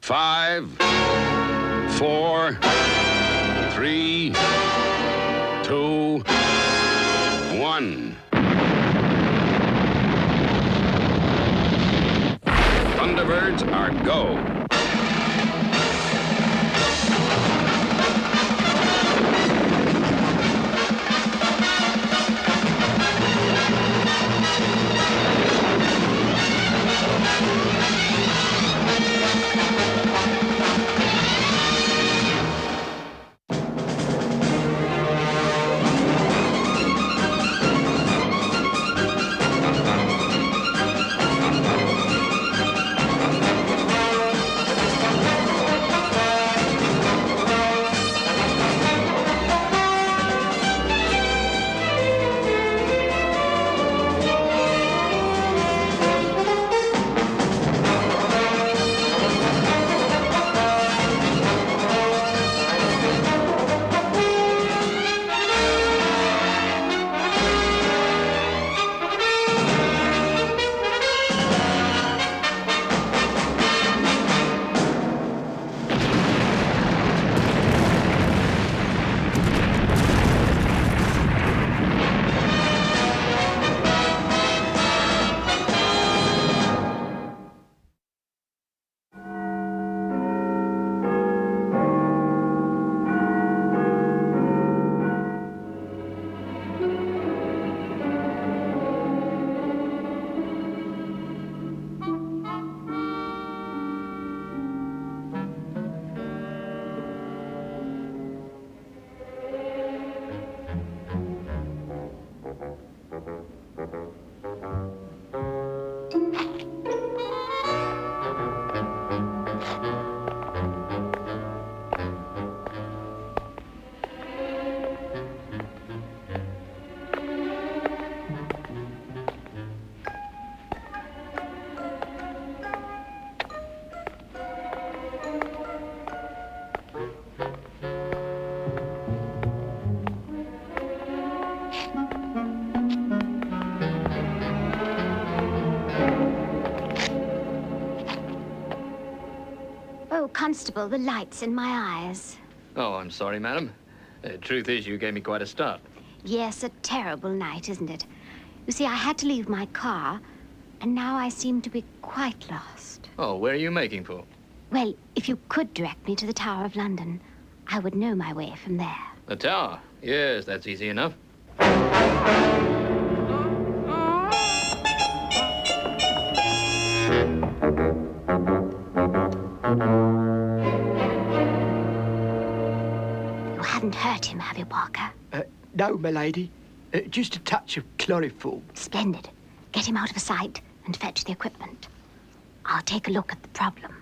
5, 4, 3, 2, 1. Thunderbirds are go. Constable, the light's in my eyes. Oh, I'm sorry, madam. Truth is, you gave me quite a start. Yes, a terrible night, isn't it? You see, I had to leave my car, and now I seem to be quite lost. Oh, where are you making for? Well, if you could direct me to the Tower of London, I would know my way from there. The tower? Yes, that's easy enough. Hurt him, have you, Parker? No, my lady. Just a touch of chloroform. Splendid. Get him out of sight and fetch the equipment. I'll take a look at the problem.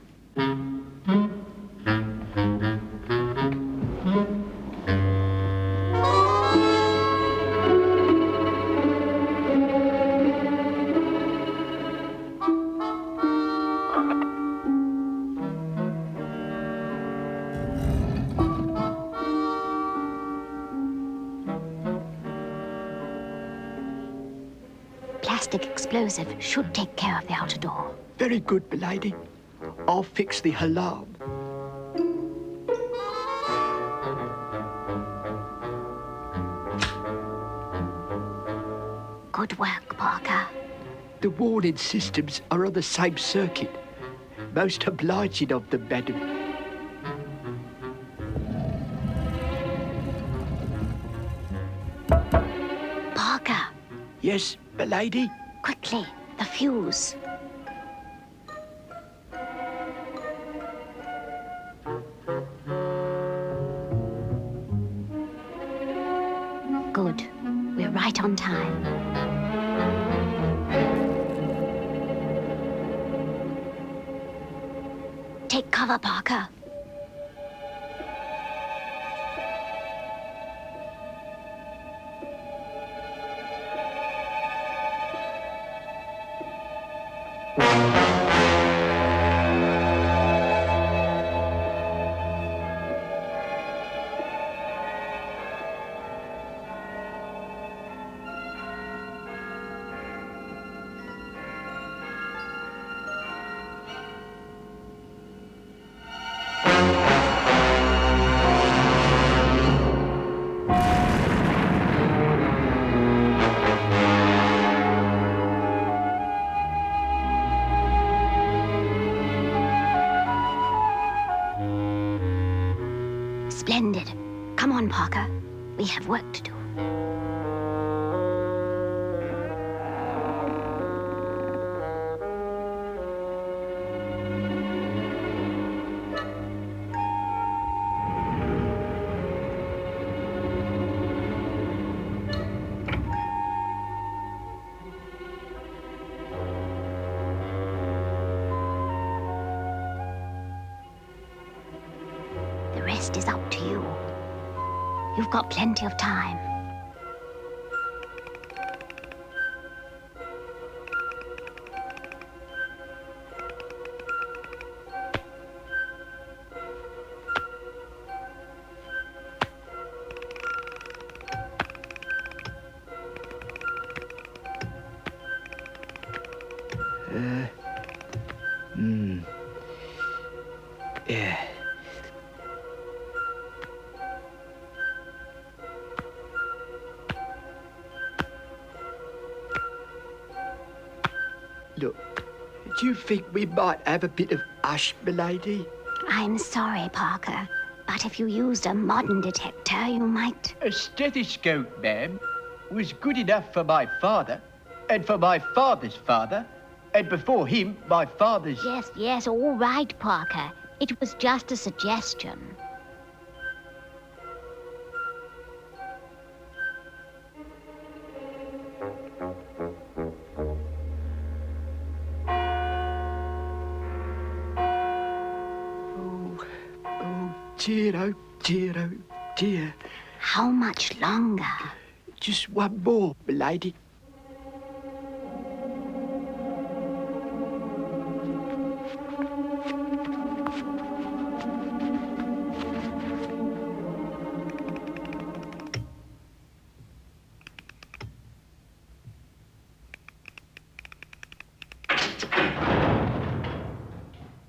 Plastic explosive should take care of the outer door. Very good, milady. I'll fix the alarm. Good work, Parker. The warning systems are on the same circuit. Most obliging of them, madam. Parker. Yes, milady? Quickly, the fuse. Good. We're right on time. Take cover, Parker. Splendid. Come on, Parker. We have work to do. The rest is up to you. You've got plenty of time. Yeah. Look, do you think we might have a bit of hush, milady? I'm sorry, Parker, but if you used a modern detector, you might... A stethoscope, ma'am, was good enough for my father, and for my father's father, and before him, my father's... Yes, all right, Parker. It was just a suggestion. Oh, dear. How much longer? Just one more, milady.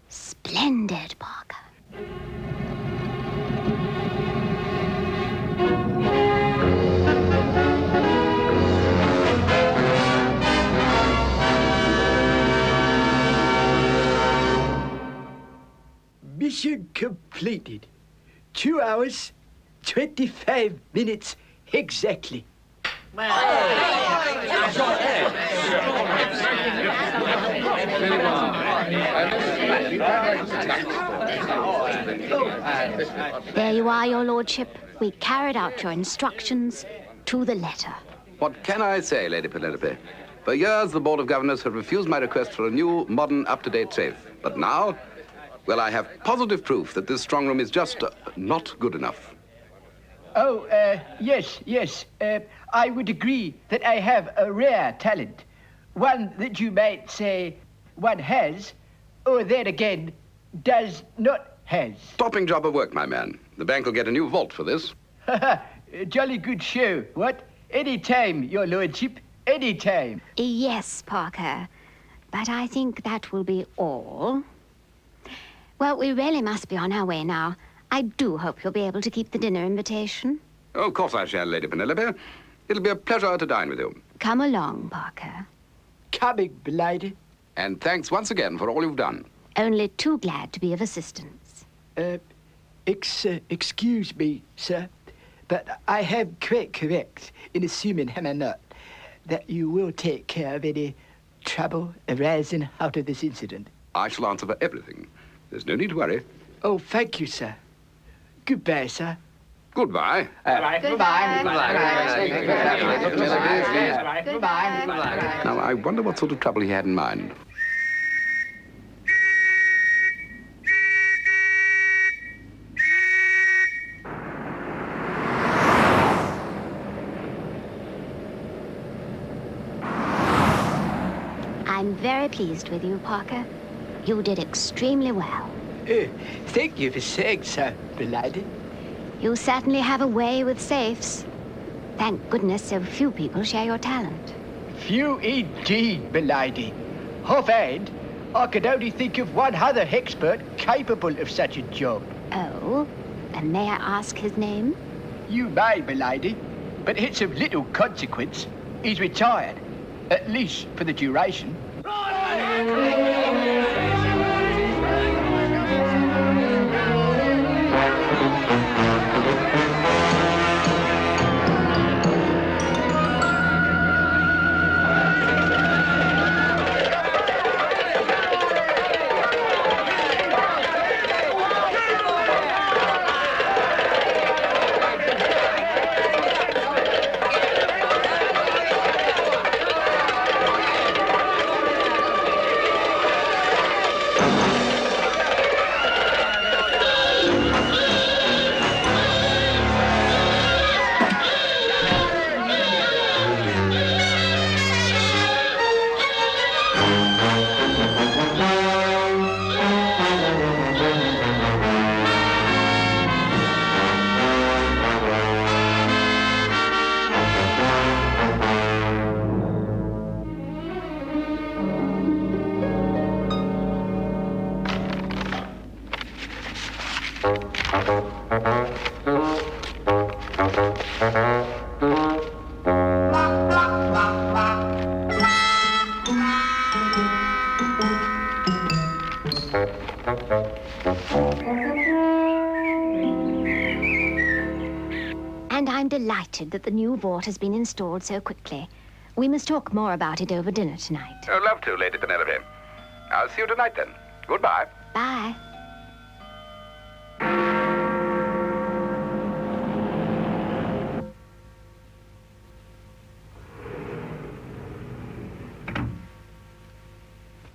Splendid, Parker. Mission completed. 2 hours, 25 minutes exactly. There you are, your lordship. We carried out your instructions to the letter. What can I say, Lady Penelope? For years, the Board of Governors have refused my request for a new, modern, up-to-date safe. But now, well, I have positive proof that this strong room is just not good enough. Oh, yes. I would agree that I have a rare talent. One that you might say one has, or then again, does not has. Topping job of work, my man. The bank will get a new vault for this. Jolly good show, what? Any time, your lordship, any time. Yes, Parker. But I think that will be all. Well, we really must be on our way now. I do hope you'll be able to keep the dinner invitation. Oh, of course I shall, Lady Penelope. It'll be a pleasure to dine with you. Come along, Parker. Coming, milady. And thanks once again for all you've done. Only too glad to be of assistance. Excuse me, sir, but I am quite correct in assuming, am I not, that you will take care of any trouble arising out of this incident. I shall answer for everything. There's no need to worry. Oh, thank you, sir. Goodbye, sir. Goodbye. Goodbye. Now, I wonder what sort of trouble he had in mind. I'm very pleased with you, Parker. You did extremely well. Thank you for saying so, milady. You certainly have a way with safes. Thank goodness so few people share your talent. Few indeed, milady. Offhand, I could only think of one other expert capable of such a job. Oh, and may I ask his name? You may, milady, but it's of little consequence. He's retired, at least for the duration. And I'm delighted that the new vault has been installed so quickly. We must talk more about it over dinner tonight. I'd love to, Lady Penelope. I'll see you tonight, then. Goodbye. Bye.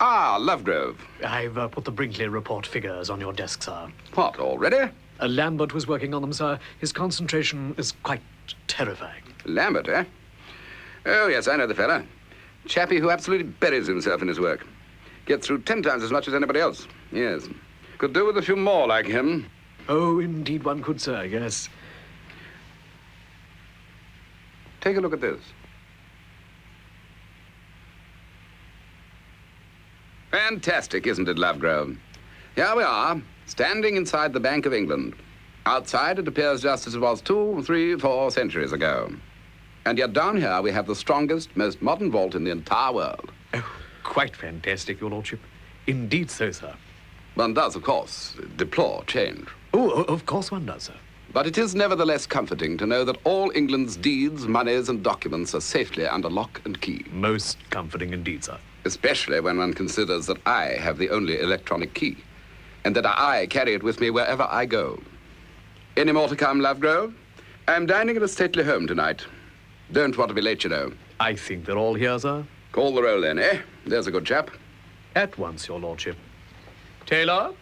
Ah, Lovegrove. I've put the Brinkley report figures on your desk, sir. What, already? Lambert was working on them, sir. His concentration is quite terrifying. Lambert, eh? Oh, yes, I know the fella. Chappie who absolutely buries himself in his work. Gets through 10 times as much as anybody else. Yes. Could do with a few more like him. Oh, indeed one could, sir, yes. Take a look at this. Fantastic, isn't it, Lovegrove? Here we are, standing inside the Bank of England. Outside, it appears just as it was 2, 3, 4 centuries ago. And yet down here, we have the strongest, most modern vault in the entire world. Oh, quite fantastic, your lordship. Indeed so, sir. One does, of course, deplore change. Oh, of course one does, sir. But it is nevertheless comforting to know that all England's deeds, monies, and documents are safely under lock and key. Most comforting indeed, sir. Especially when one considers that I have the only electronic key, and that I carry it with me wherever I go. Any more to come, Lovegrove? I'm dining at a stately home tonight. Don't want to be late, you know. I think they're all here, sir. Call the roll then, eh? There's a good chap. At once, your lordship. Taylor?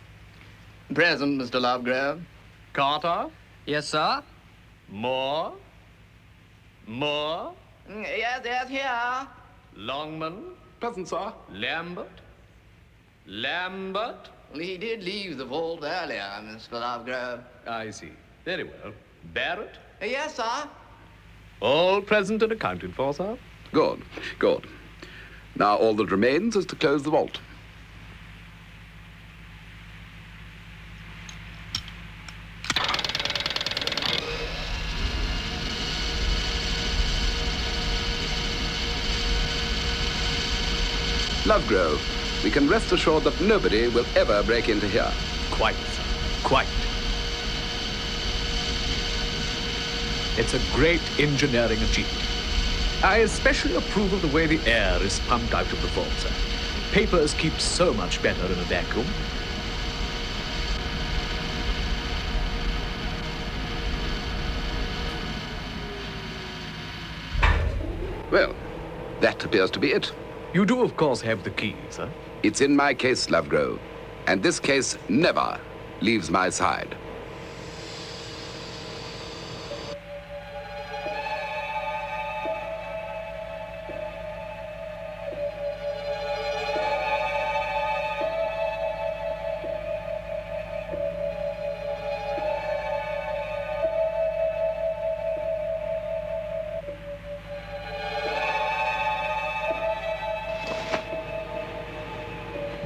Present, Mr. Lovegrove. Carter? Yes, sir? Moore? Moore? Yes, here. Longman? Present, sir. Lambert? Lambert? Well, he did leave the vault earlier, Mr. Lovegrove. I see. Very well. Barrett? Yes, sir. All present and accounted for, sir. Good, good. Now all that remains is to close the vault. Lovegrove, we can rest assured that nobody will ever break into here. Quite, sir. Quite. It's a great engineering achievement. I especially approve of the way the air is pumped out of the vault, sir. Papers keep so much better in a vacuum. Well, that appears to be it. You do, of course, have the key, sir. It's in my case, Lovegrove, and this case never leaves my side.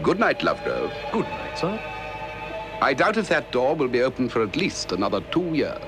Good night, Lovegrove. Good night, sir. I doubt if that door will be open for at least another 2 years.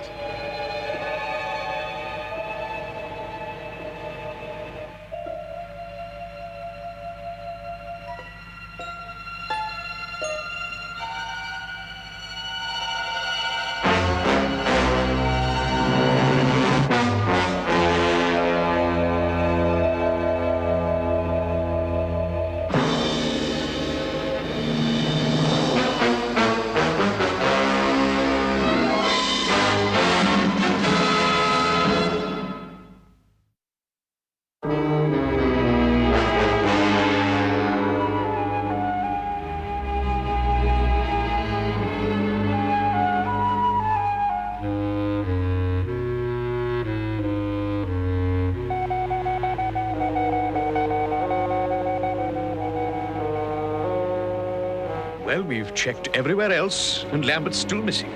Well, we've checked everywhere else, and Lambert's still missing.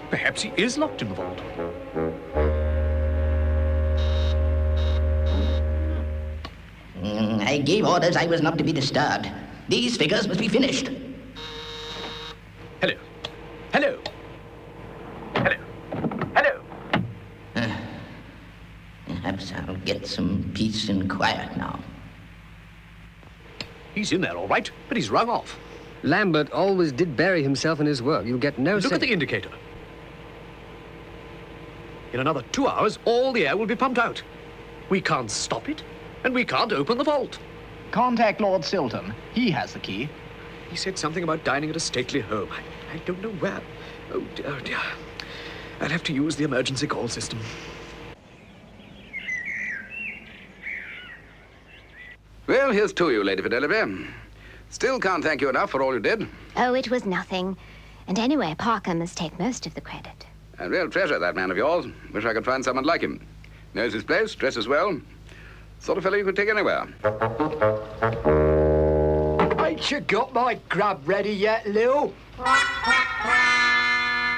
Perhaps he is locked in the vault. I gave orders I was not to be disturbed. These figures must be finished. Hello. Hello. Hello. Hello. Perhaps I'll get some peace and quiet now. He's in there, all right, but he's rung off. Lambert always did bury himself in his work. You get no Look at the indicator. In another 2 hours, all the air will be pumped out. We can't stop it, and we can't open the vault. Contact Lord Silton. He has the key. He said something about dining at a stately home. I don't know where. Oh, dear, oh, dear. I'll have to use the emergency call system. Well, here's to you, Lady Penelope. Still can't thank you enough for all you did. Oh, it was nothing. And anyway, Parker must take most of the credit. A real treasure, that man of yours. Wish I could find someone like him. Knows his place, dresses well. Sort of fellow you could take anywhere. Ain't you got my grub ready yet, Lil?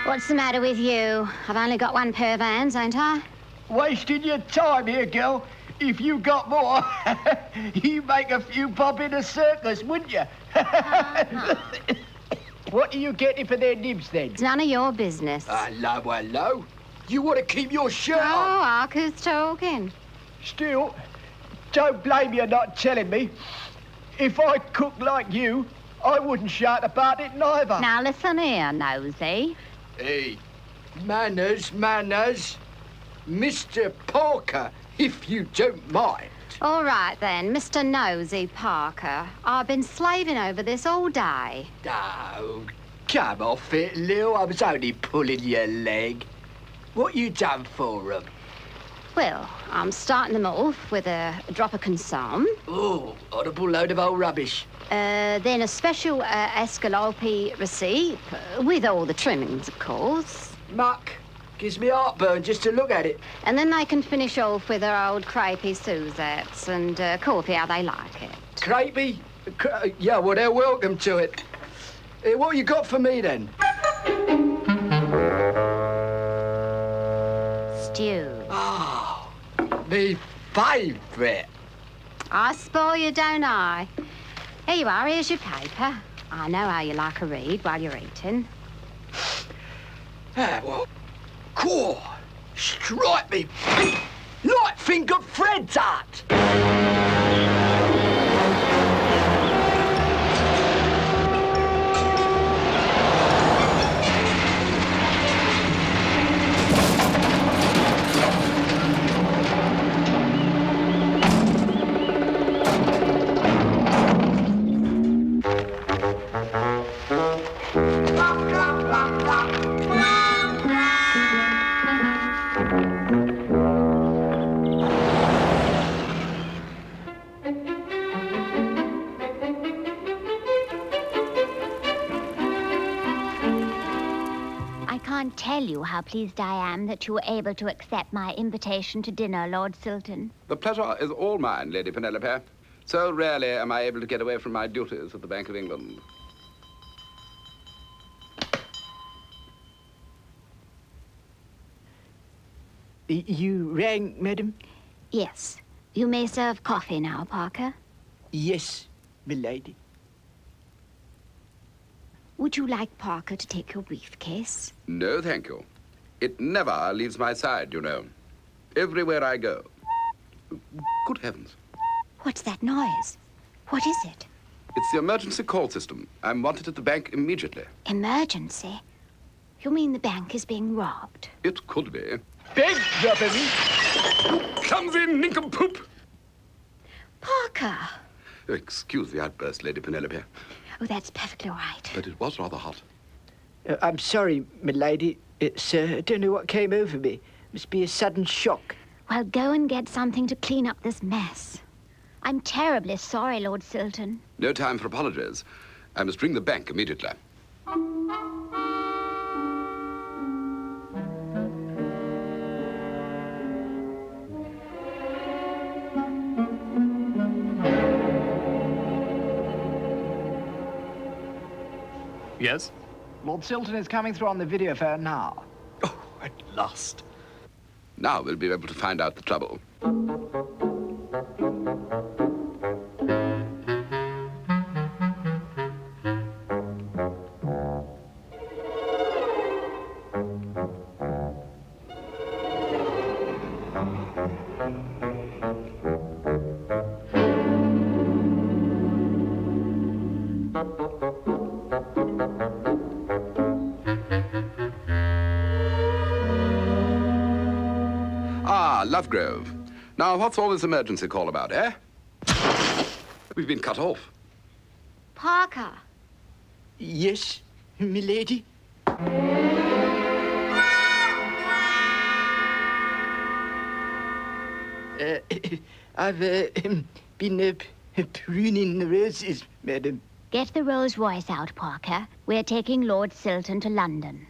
What's the matter with you? I've only got one pair of hands, ain't I? Wasting your time here, girl. If you got more, you make a few pop in a circus, wouldn't you? What are you getting for their nibs, then? It's none of your business. Hello, hello. You want to keep your shirt Oh, on? Ark, who's talking? Still, don't blame you not telling me. If I cooked like you, I wouldn't shout about it neither. Now listen here, Nosy. Hey, manners, manners. Mr. Parker, if you don't mind. All right, then, Mr. Nosy Parker. I've been slaving over this all day. Oh, come off it, Lil. I was only pulling your leg. What you done for 'em? Well, I'm starting them off with a drop of consomme. Oh, audible load of old rubbish. Then a special escalope receipt, with all the trimmings, of course. Muck. Gives me heartburn just to look at it. And then they can finish off with their old crepey Suzettes and coffee how they like it. Crepey? Yeah, well, they're welcome to it. What you got for me, then? Stew. Oh, me favourite. I spoil you, don't I? Here you are, here's your paper. I know how you like a read while you're eating. Well, cool. Strike me like fingered Fred tart. Tell you how pleased I am that you were able to accept my invitation to dinner, Lord Silton. The pleasure is all mine, Lady Penelope. So rarely am I able to get away from my duties at the Bank of England. You rang, madam? Yes. You may serve coffee now, Parker. Yes, milady. Would you like Parker to take your briefcase? No, thank you. It never leaves my side, you know. Everywhere I go. Good heavens. What's that noise? What is it? It's the emergency call system. I'm wanted at the bank immediately. Emergency? You mean the bank is being robbed? It could be. Beg robbing. Comes in, nincompoop! Parker! Excuse the outburst, Lady Penelope. Oh, that's perfectly all right. But it was rather hot. I'm sorry, milady. It's, I don't know what came over me. Must be a sudden shock. Well, go and get something to clean up this mess. I'm terribly sorry, Lord Silton. No time for apologies. I must ring the bank immediately. Yes? Lord Silton is coming through on the video phone now. Oh, at last. Now we'll be able to find out the trouble. Lovegrove. Now, what's all this emergency call about, eh? We've been cut off. Parker. Yes, milady? I've been pruning the roses, madam. Get the Rolls Royce out, Parker. We're taking Lord Silton to London.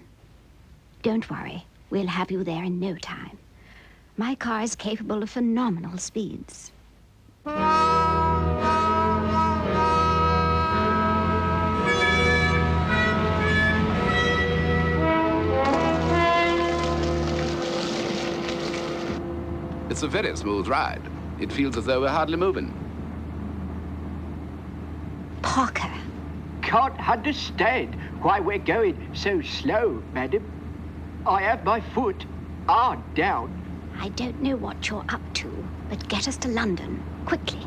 Don't worry. We'll have you there in no time. My car is capable of phenomenal speeds. It's a very smooth ride. It feels as though we're hardly moving. Parker. Can't understand why we're going so slow, madam. I have my foot hard down. I don't know what you're up to, but get us to London, quickly.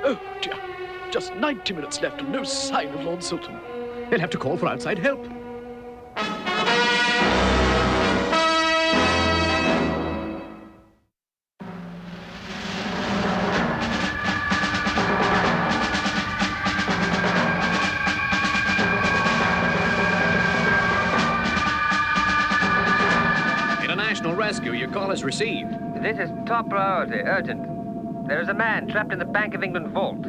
Oh, dear. Just 90 minutes left and no sign of Lord Silton. They'll have to call for outside help. International rescue, your call is received. This is top priority, urgent. There is a man trapped in the Bank of England vault.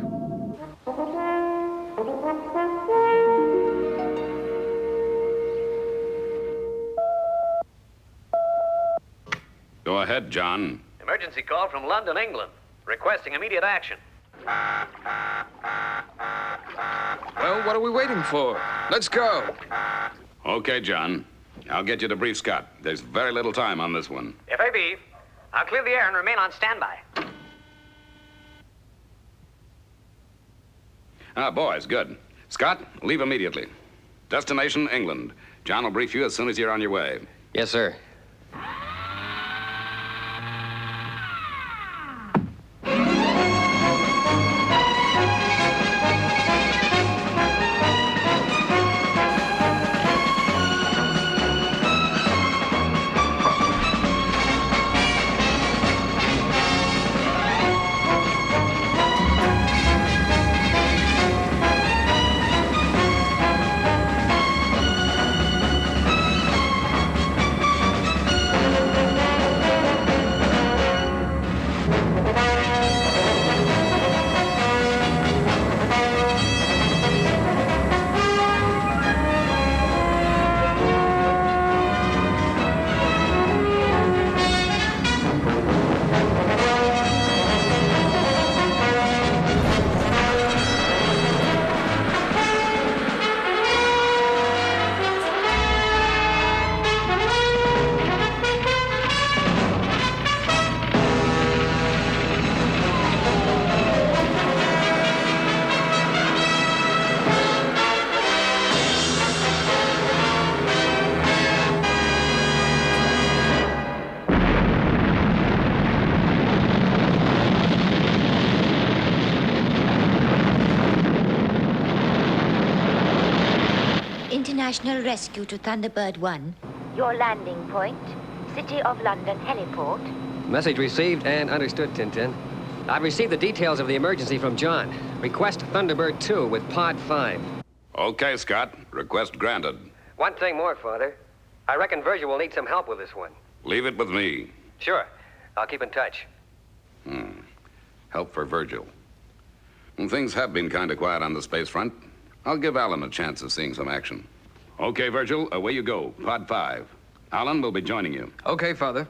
Go ahead, John. Emergency call from London, England, requesting immediate action. Well, what are we waiting for? Let's go. Okay, John. I'll get you to brief Scott. There's very little time on this one. FAB, I'll clear the air and remain on standby. Boys, good. Scott, leave immediately. Destination, England. John will brief you as soon as you're on your way. Yes, sir. International rescue to Thunderbird 1. Your landing point, City of London heliport. Message received and understood, Tintin. I've received the details of the emergency from John. Request Thunderbird 2 with Pod 5. Okay, Scott. Request granted. One thing more, Father. I reckon Virgil will need some help with this one. Leave it with me. Sure. I'll keep in touch. Help for Virgil. Well, things have been kind of quiet on the space front. I'll give Alan a chance of seeing some action. Okay, Virgil, away you go. Pod 5. Alan will be joining you. Okay, Father.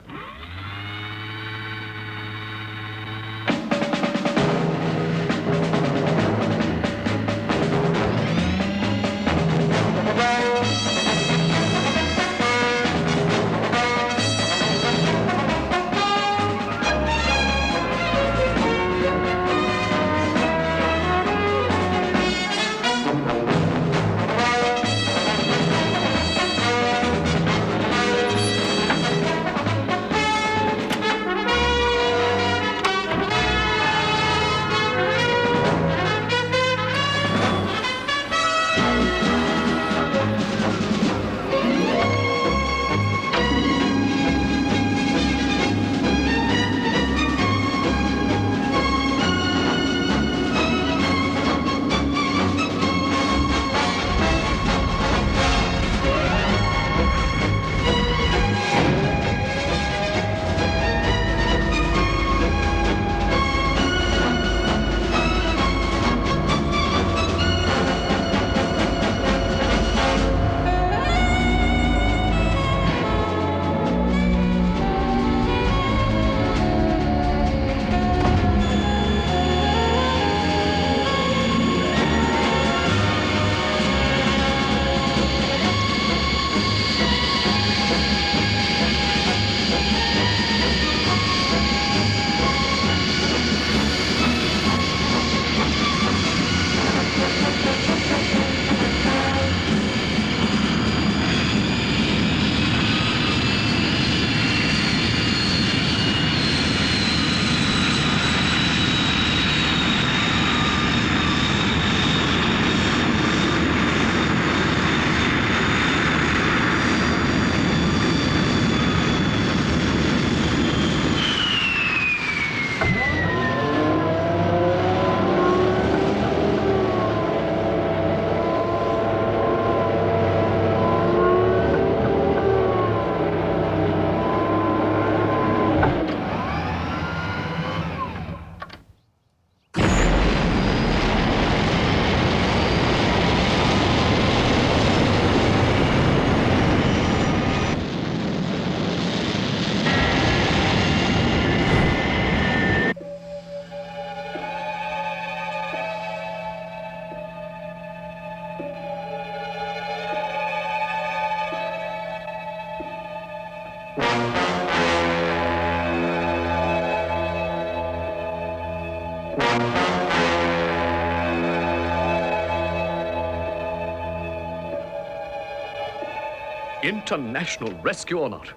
International rescue or not,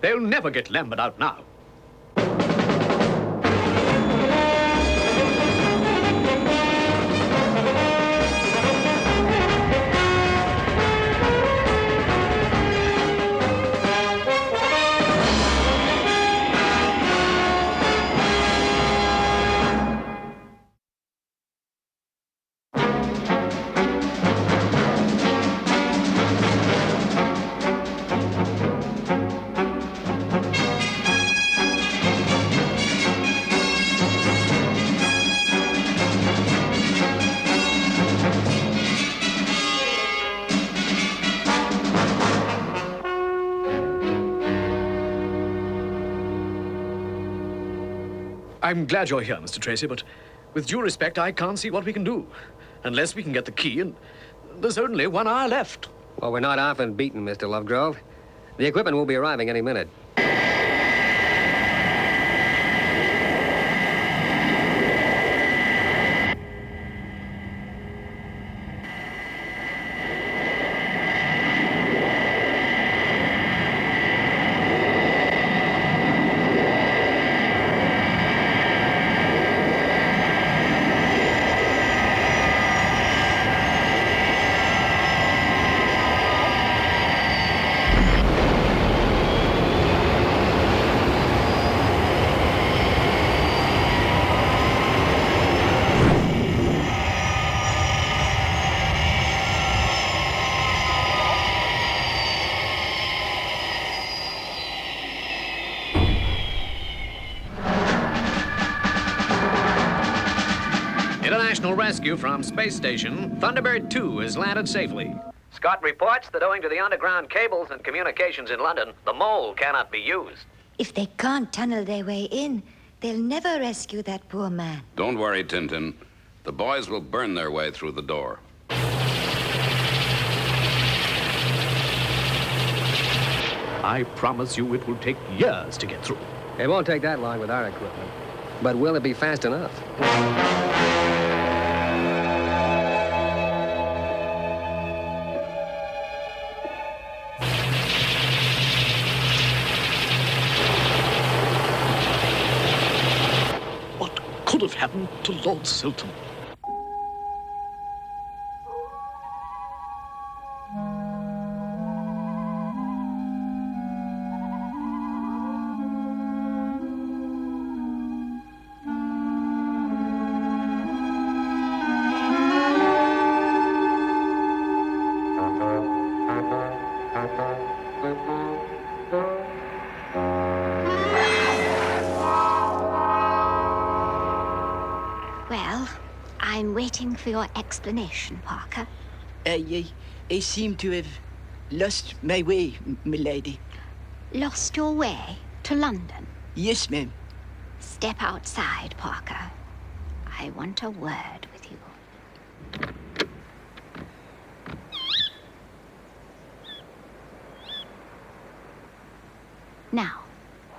they'll never get Lambert out now. I'm glad you're here, Mr. Tracy, but with due respect, I can't see what we can do. Unless we can get the key, and there's only 1 hour left. Well, we're not often beaten, Mr. Lovegrove. The equipment will be arriving any minute. International rescue from space station. Thunderbird 2 has landed safely. Scott reports that owing to the underground cables and communications in London, the mole cannot be used. If they can't tunnel their way in, they'll never rescue that poor man. Don't worry, Tintin. The boys will burn their way through the door. I promise you it will take years to get through. It won't take that long with our equipment. But will it be fast enough? What could have happened to Lord Silton? Well, I'm waiting for your explanation, Parker. I seem to have lost my way, milady. Lost your way to London? Yes, ma'am. Step outside, Parker. I want a word with you. Now,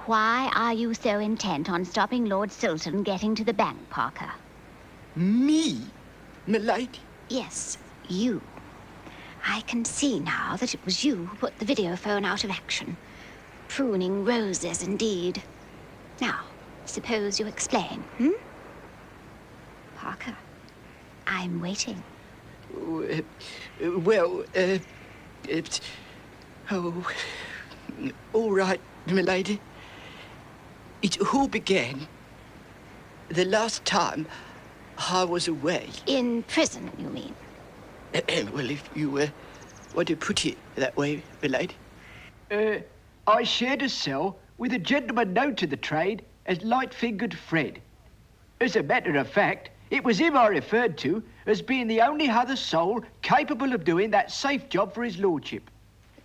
why are you so intent on stopping Lord Silton getting to the bank, Parker? Me, milady? Yes, you. I can see now that it was you who put the videophone out of action. Pruning roses, indeed. Now, suppose you explain, Parker, I'm waiting. Well, all right, milady. It all began the last time I was away. In prison, you mean? Well, if you want to put it that way, milady. I shared a cell with a gentleman known to the trade as Light-Fingered Fred. As a matter of fact, it was him I referred to as being the only other soul capable of doing that safe job for his lordship.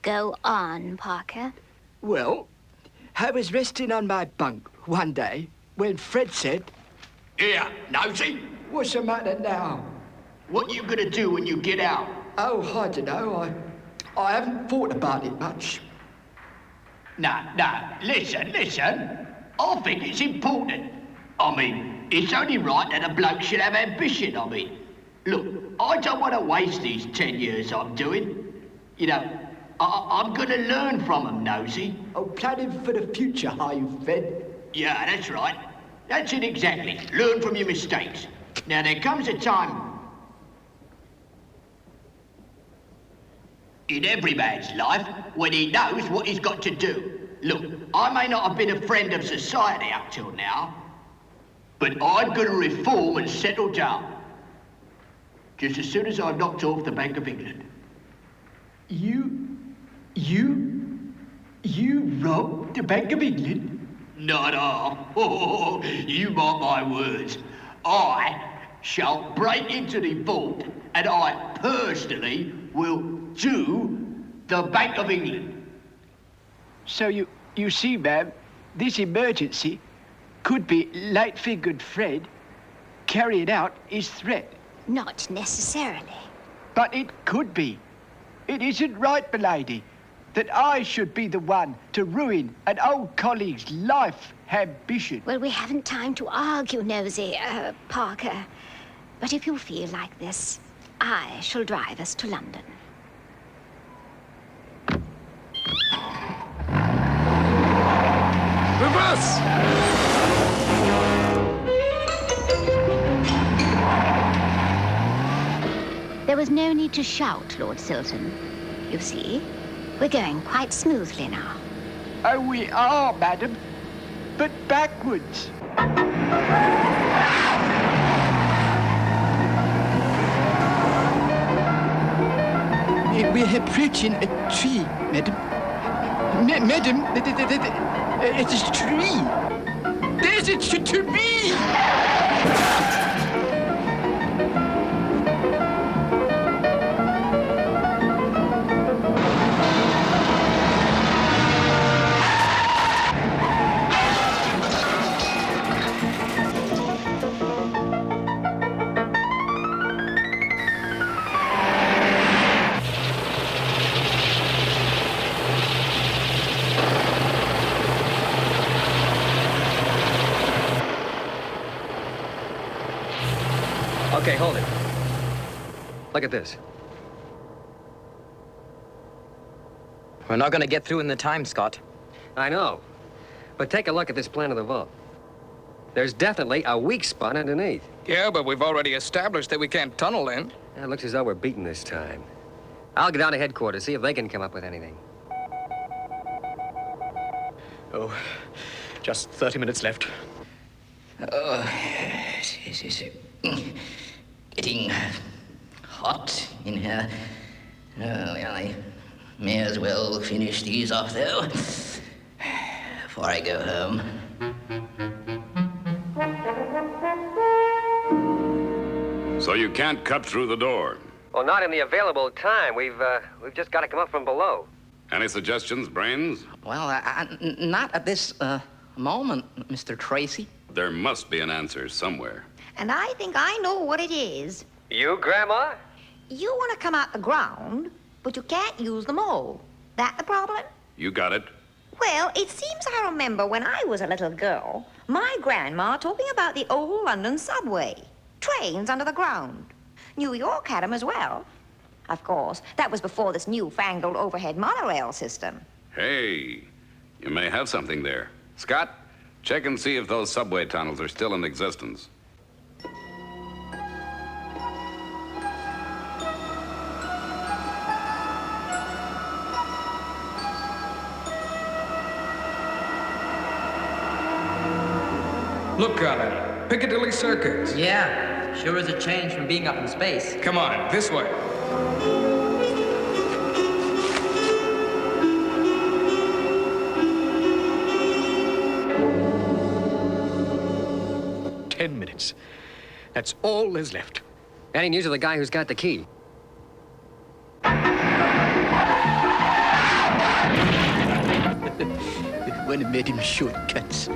Go on, Parker. Well, I was resting on my bunk one day when Fred said, "Here, Nosy. "What's the matter now?" What you gonna do when you get out?" "Oh, I don't know. I haven't thought about it much." No, listen. I think it's important. I mean, it's only right that a bloke should have ambition, I mean. Look, I don't want to waste these 10 years I'm doing. You know, I'm gonna learn from them, Nosy. Oh, planning for the future, are you, Fred? Yeah, that's right. That's it exactly. Learn from your mistakes. Now, there comes a time in every man's life when he knows what he's got to do. Look, I may not have been a friend of society up till now, but I'm gonna reform and settle down. Just as soon as I knocked off the Bank of England. You robbed the Bank of England? Not all. Oh, you mark my words. I shall break into the vault, and I personally will do the Bank of England. So you see, ma'am, this emergency could be light-fingered Fred carrying out his threat. Not necessarily. But it could be. It isn't right, m'lady, that I should be the one to ruin an old colleague's life ambition. Well, we haven't time to argue, Nosy, Parker. But if you feel like this, I shall drive us to London. Reverse! There was no need to shout, Lord Silton. You see, we're going quite smoothly now. Oh, we are, madam, but backwards. We're approaching a tree, madam. Madam, it's a tree. There's a tree! Okay, hold it. Look at this. We're not going to get through in the time, Scott. I know. But take a look at this plan of the vault. There's definitely a weak spot underneath. Yeah, but we've already established that we can't tunnel in. It looks as though we're beaten this time. I'll get down to headquarters, see if they can come up with anything. Oh, just 30 minutes left. Oh, it's getting hot in here. Oh, well, I may as well finish these off, though, before I go home. So you can't cut through the door? Well, not in the available time. We've just got to come up from below. Any suggestions, Brains? Well, not at this moment, Mr. Tracy. There must be an answer somewhere. And I think I know what it is. You, Grandma? You want to come out the ground, but you can't use the mole. That the problem? You got it. Well, it seems I remember when I was a little girl, my grandma talking about the old London subway. Trains under the ground. New York had them as well. Of course, that was before this newfangled overhead monorail system. Hey, you may have something there. Scott, check and see if those subway tunnels are still in existence. Look, Alan, Piccadilly Circus. Yeah, sure is a change from being up in space. Come on, this way. Minutes. That's all there's left. Any news of the guy who's got the key? One of made him shortcuts.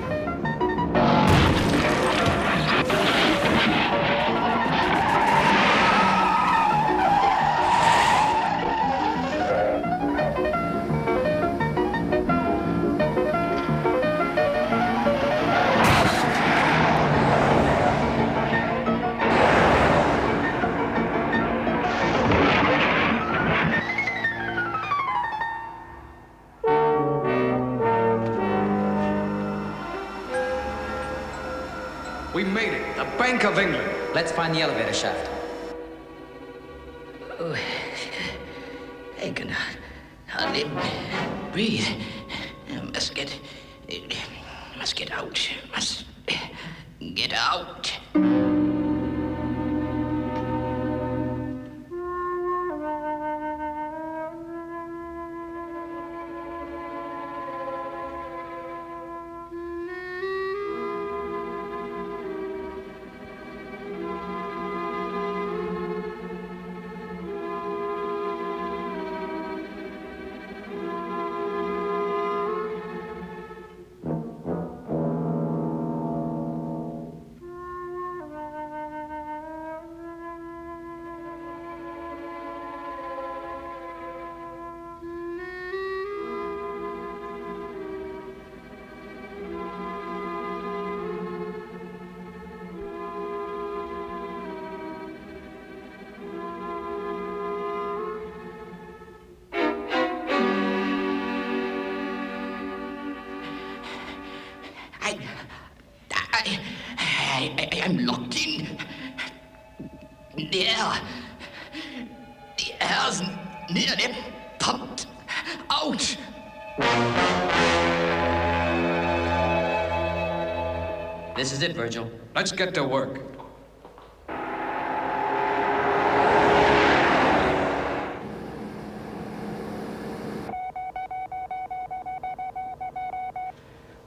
We made it. The Bank of England. Let's find the elevator shaft. Oh, I can hardly breathe. I must get out. Must get out. I'm locked in. The air's nearly pumped out. This is it, Virgil. Let's get to work.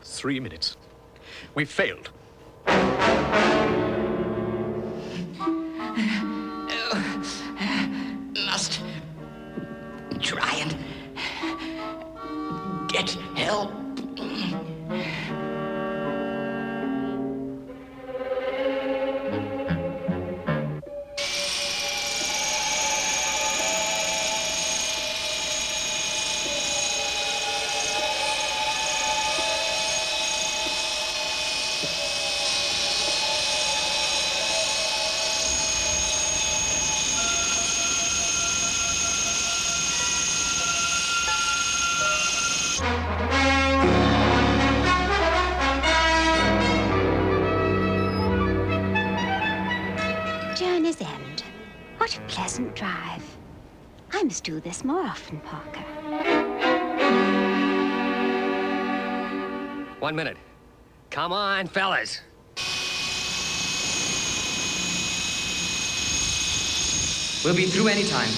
Three minutes. We failed. Must try and get help. Journey's end. What a pleasant drive. I must do this more often, Parker. 1 minute. Come on, fellas. We'll be through any time.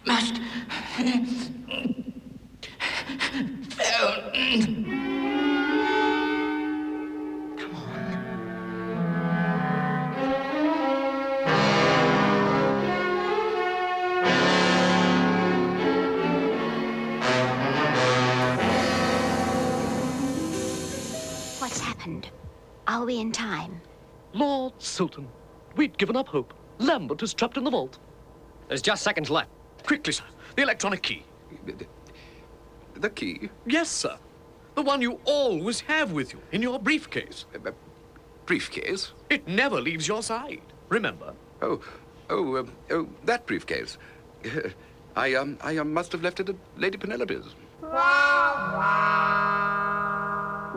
Must phone. What's happened? Are we in time? Lord Sultan, we'd given up hope. Lambert is trapped in the vault. There's just seconds left. Quickly, sir. The electronic key. The key? Yes, sir. The one you always have with you in your briefcase. Briefcase? It never leaves your side. Remember? Oh, that briefcase. I must have left it at Lady Penelope's.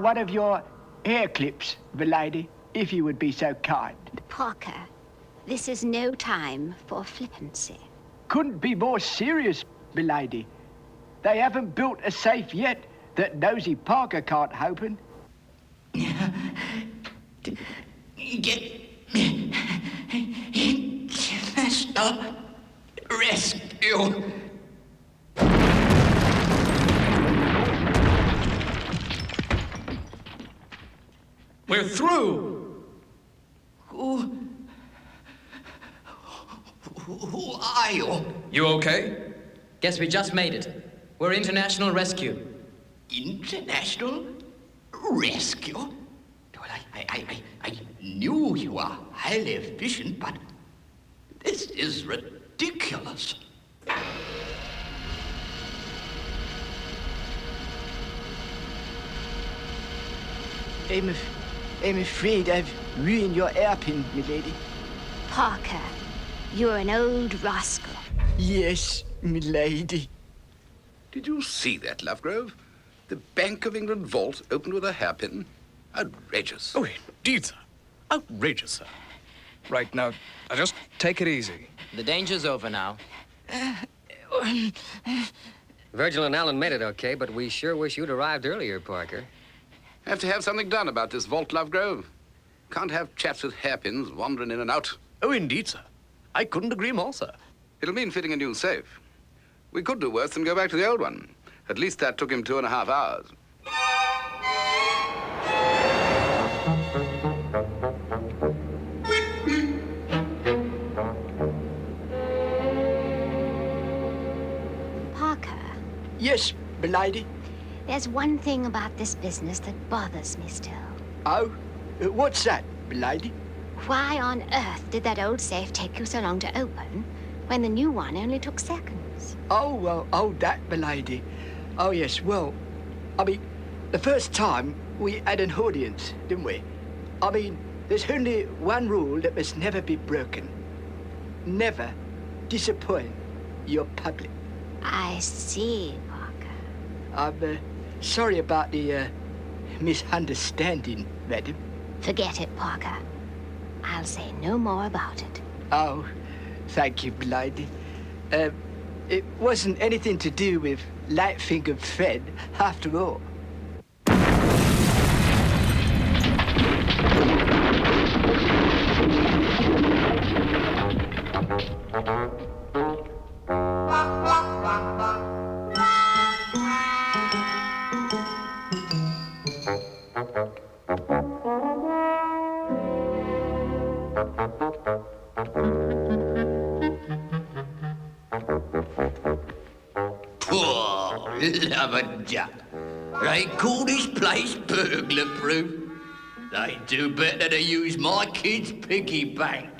One of your hair clips, milady, if you would be so kind. Parker, this is no time for flippancy. Couldn't be more serious, milady. They haven't built a safe yet that Nosy Parker can't open. Get international rescue. We're through. Who are you? You okay? Guess we just made it. We're international rescue. International rescue? Well, I knew you were highly efficient, but this is ridiculous. I'm afraid I've ruined your hairpin, milady. Parker, you're an old rascal. Yes, milady. Did you see that, Lovegrove? The Bank of England vault opened with a hairpin? Outrageous. Oh, indeed, sir. Outrageous, sir. Right, now just take it easy. The danger's over now. Virgil and Alan made it okay, but we sure wish you'd arrived earlier, Parker. Have to have something done about this vault, Lovegrove. Can't have chaps with hairpins wandering in and out. Oh, indeed, sir. I couldn't agree more, sir. It'll mean fitting a new safe. We could do worse than go back to the old one. At least that took him 2.5 hours. Parker. Yes, m'lady. There's one thing about this business that bothers me still. Oh? What's that, m'lady? Why on earth did that old safe take you so long to open when the new one only took seconds? Oh, well, that, m'lady. Oh, yes, well, I mean, the first time we had an audience, didn't we? I mean, there's only one rule that must never be broken. Never disappoint your public. I see, Parker. I'm sorry about the misunderstanding, madam. Forget it, Parker. I'll say no more about it. Oh, thank you, m'lady. It wasn't anything to do with light-fingered Fred, after all. Poor love a duck. They call this place burglar-proof. They do better to use my kid's piggy bank.